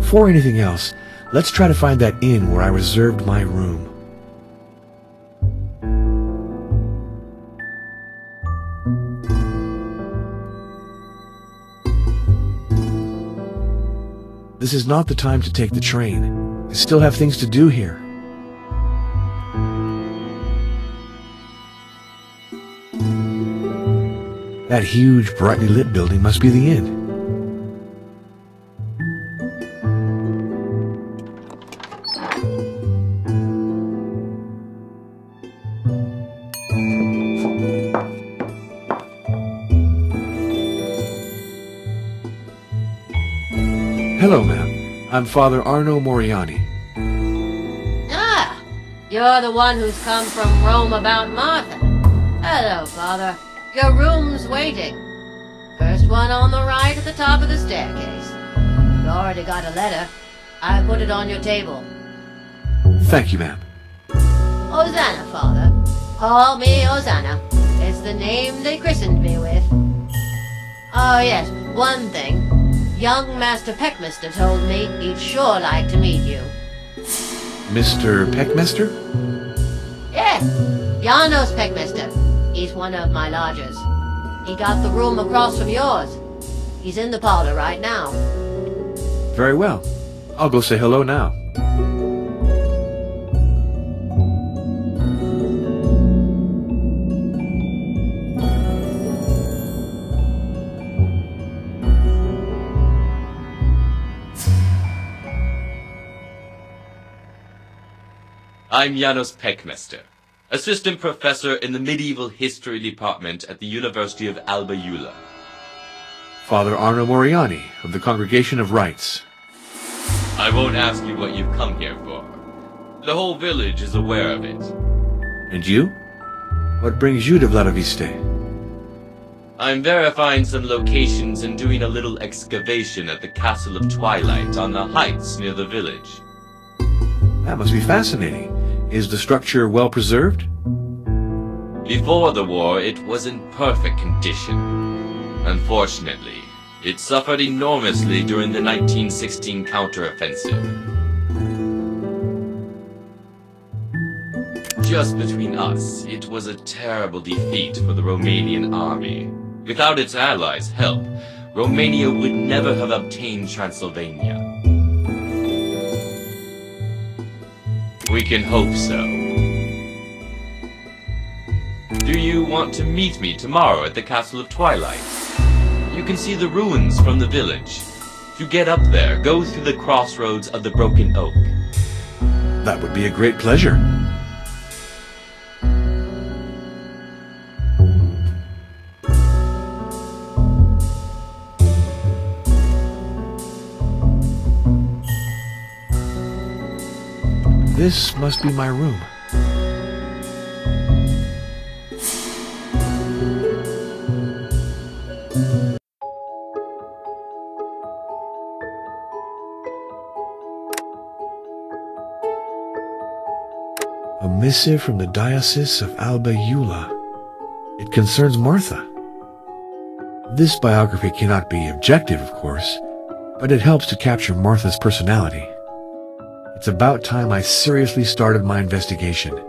before anything else, let's try to find that inn where I reserved my room. This is not the time to take the train. I still have things to do here. That huge, brightly lit building must be the inn. Hello, ma'am. I'm Father Arno Moriani. Ah, you're the one who's come from Rome about Martha. Hello, Father. Your room's waiting. First one on the right at the top of the staircase. You already got a letter. I put it on your table. Thank you, ma'am. Hosanna, Father. Call me Hosanna. It's the name they christened me with. Oh, yes, one thing. Young Master Peckmaster told me he'd sure like to meet you. Mr. Peckmaster? Yes, Janos Peckmaster. He's one of my lodgers. He got the room across from yours. He's in the parlor right now. Very well. I'll go say hello now. I'm Janos Peckmaster, assistant professor in the medieval history department at the University of Alba Iulia. Father Arno Moriani of the Congregation of Rites. I won't ask you what you've come here for. The whole village is aware of it. And you? What brings you to Vladiviste? I'm verifying some locations and doing a little excavation at the Castle of Twilight on the heights near the village. That must be fascinating. Is the structure well preserved? Before the war, it was in perfect condition. Unfortunately, it suffered enormously during the 1916 counteroffensive. Just between us, it was a terrible defeat for the Romanian army. Without its allies' help, Romania would never have obtained Transylvania. We can hope so. Do you want to meet me tomorrow at the Castle of Twilight? You can see the ruins from the village. To get up there, go through the crossroads of the Broken Oak. That would be a great pleasure. This must be my room. A missive from the Diocese of Alba Iulia. It concerns Martha. This biography cannot be objective, of course, but it helps to capture Martha's personality. It's about time I seriously started my investigation.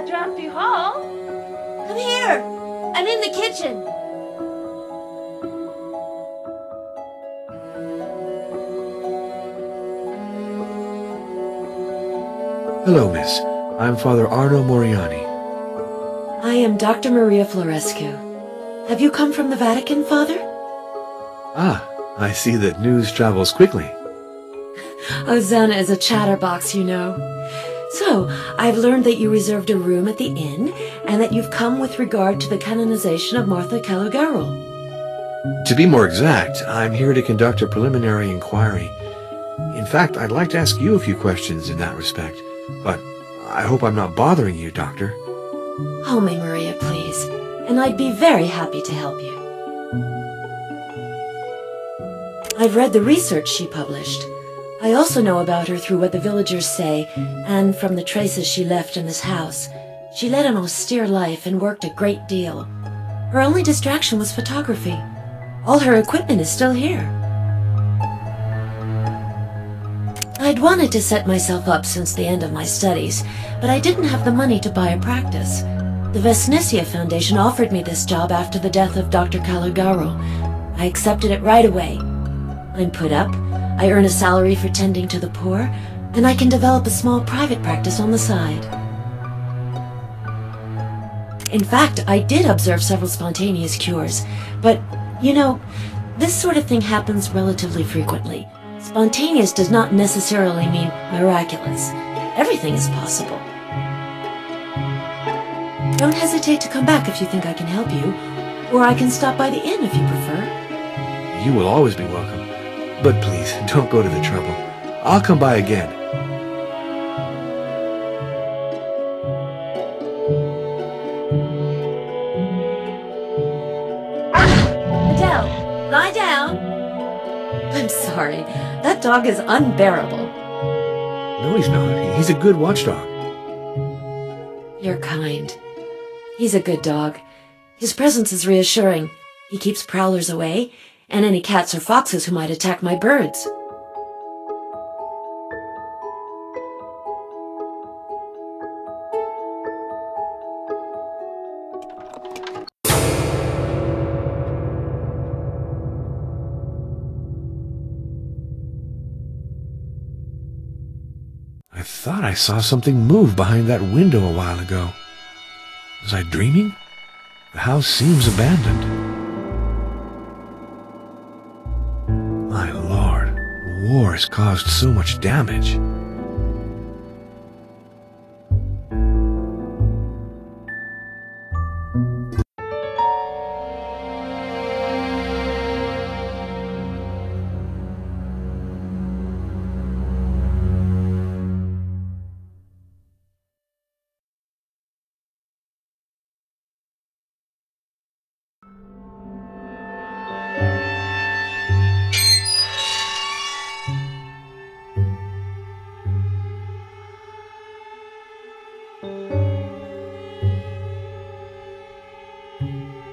Drafty hall. Come here! I'm in the kitchen! Hello, miss. I'm Father Arno Moriani. I am Dr. Maria Florescu. Have you come from the Vatican, Father? Ah, I see that news travels quickly. Hosanna is a chatterbox, you know. So, I've learned that you reserved a room at the inn, and that you've come with regard to the canonization of Martha Calogarro. To be more exact, I'm here to conduct a preliminary inquiry. In fact, I'd like to ask you a few questions in that respect, but I hope I'm not bothering you, Doctor. Call me Maria, please, and I'd be very happy to help you. I've read the research she published. I also know about her through what the villagers say, and from the traces she left in this house. She led an austere life and worked a great deal. Her only distraction was photography. All her equipment is still here. I'd wanted to set myself up since the end of my studies, but I didn't have the money to buy a practice. The Vesnicia Foundation offered me this job after the death of Dr. Caligaro. I accepted it right away. I'm put up, I earn a salary for tending to the poor, and I can develop a small private practice on the side. In fact, I did observe several spontaneous cures, but, you know, this sort of thing happens relatively frequently. Spontaneous does not necessarily mean miraculous. Everything is possible. Don't hesitate to come back if you think I can help you, or I can stop by the inn if you prefer. You will always be welcome. But please, don't go to the trouble. I'll come by again. Adele, lie down. I'm sorry. That dog is unbearable. No, he's not. He's a good watchdog. You're kind. He's a good dog. His presence is reassuring. He keeps prowlers away, and any cats or foxes who might attack my birds. I thought I saw something move behind that window a while ago. Was I dreaming? The house seems abandoned. My lord, war has caused so much damage.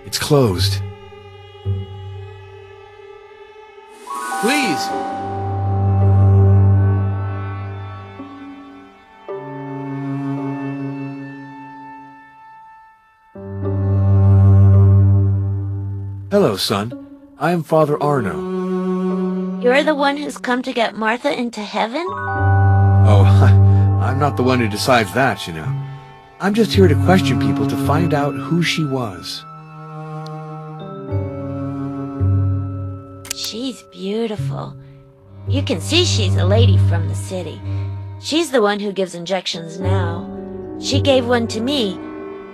It's closed. Please! Hello, son. I am Father Arno. You're the one who's come to get Martha into heaven? Oh, I'm not the one who decides that, you know. I'm just here to question people to find out who she was. She's beautiful. You can see she's a lady from the city. She's the one who gives injections now. She gave one to me,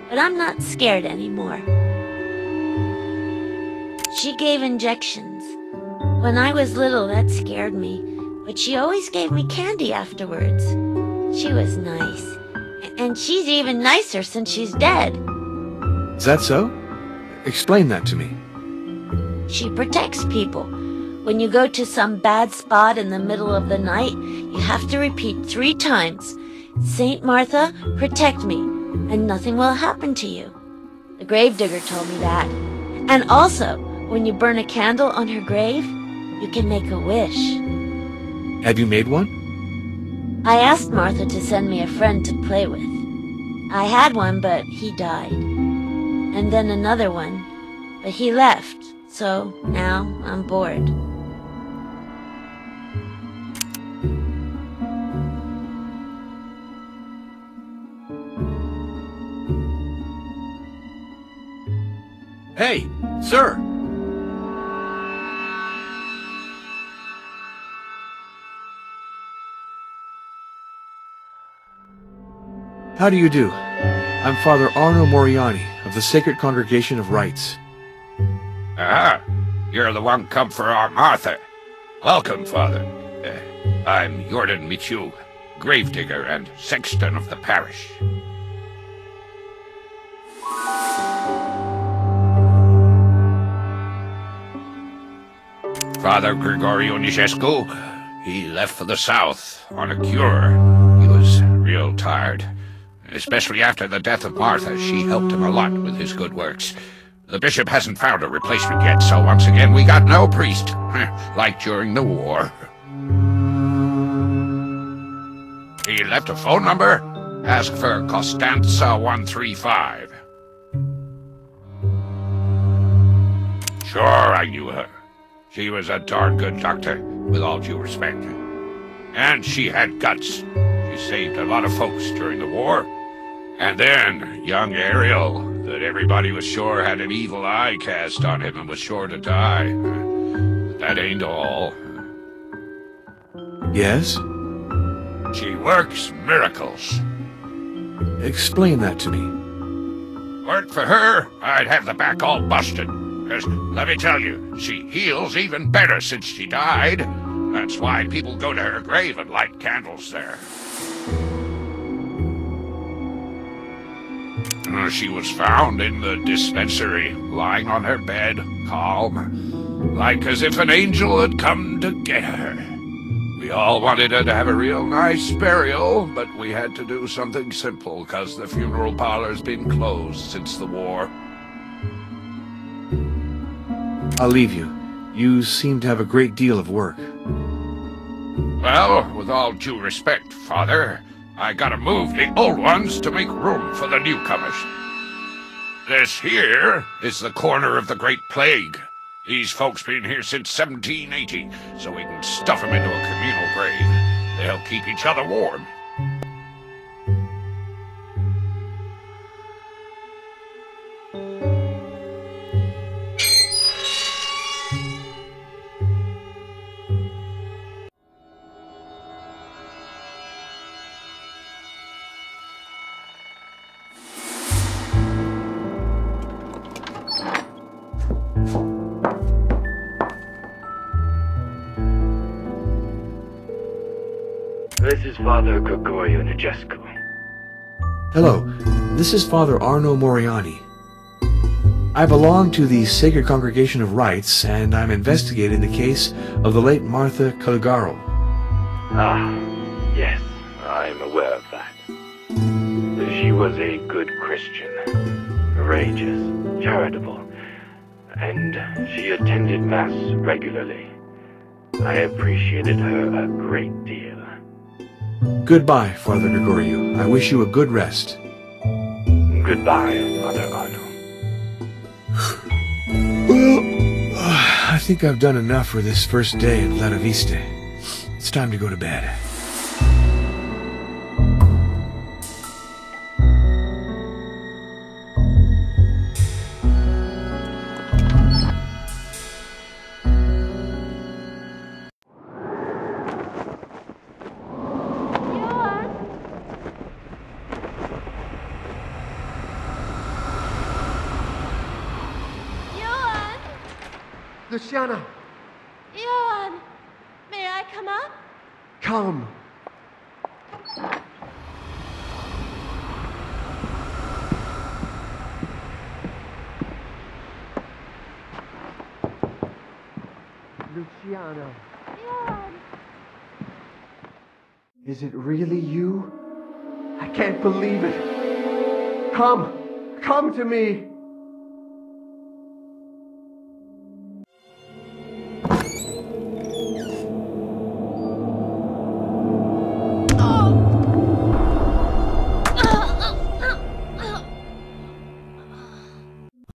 but I'm not scared anymore. She gave injections. When I was little, that scared me, but she always gave me candy afterwards. She was nice. And she's even nicer since she's dead. Is that so? Explain that to me. She protects people. When you go to some bad spot in the middle of the night, you have to repeat 3 times, "Saint Martha, protect me, and nothing will happen to you." The gravedigger told me that. And also, when you burn a candle on her grave, you can make a wish. Have you made one? I asked Martha to send me a friend to play with. I had one, but he died. And then another one, but he left, so now I'm bored. Hey, sir! How do you do? I'm Father Arno Moriani of the Sacred Congregation of Rites. Ah, you're the one come for our Martha. Welcome, Father. I'm Jordan Michu. gravedigger and sexton of the parish. Father Gregorio Nijescu, he left for the south on a cure. He was real tired. Especially after the death of Martha, she helped him a lot with his good works. The bishop hasn't found a replacement yet, so once again we got no priest, like during the war. He left a phone number. Ask for Costanza 135. Sure, I knew her. She was a darn good doctor, with all due respect. And she had guts. She saved a lot of folks during the war. And then, young Ariel, that everybody was sure had an evil eye cast on him and was sure to die. That ain't all. Yes? She works miracles. Explain that to me. Weren't for her, I'd have the back all busted. 'Cause, let me tell you, she heals even better since she died. That's why people go to her grave and light candles there. She was found in the dispensary, lying on her bed, calm, like as if an angel had come to get her. We all wanted her to have a real nice burial, but we had to do something simple, 'cause the funeral parlor's been closed since the war. I'll leave you. You seem to have a great deal of work. Well, with all due respect, Father, I gotta move the old ones to make room for the newcomers. This here is the corner of the Great Plague. These folks been here since 1780, so we can stuff them into a communal grave. They'll keep each other warm. This is Father Gregorio Nijescu. Hello, this is Father Arno Moriani. I belong to the Sacred Congregation of Rites, and I'm investigating the case of the late Martha Caligaro. Ah, yes, I'm aware of that. She was a good Christian, courageous, charitable, and she attended Mass regularly. I appreciated her a great deal. Goodbye, Father Gregorio. I wish you a good rest. Goodbye, Father Arno. Well, I think I've done enough for this first day at La Vista. It's time to go to bed. Luciana! Johan, may I come up? Come! Luciana! Johan! Is it really you? I can't believe it! Come! Come to me!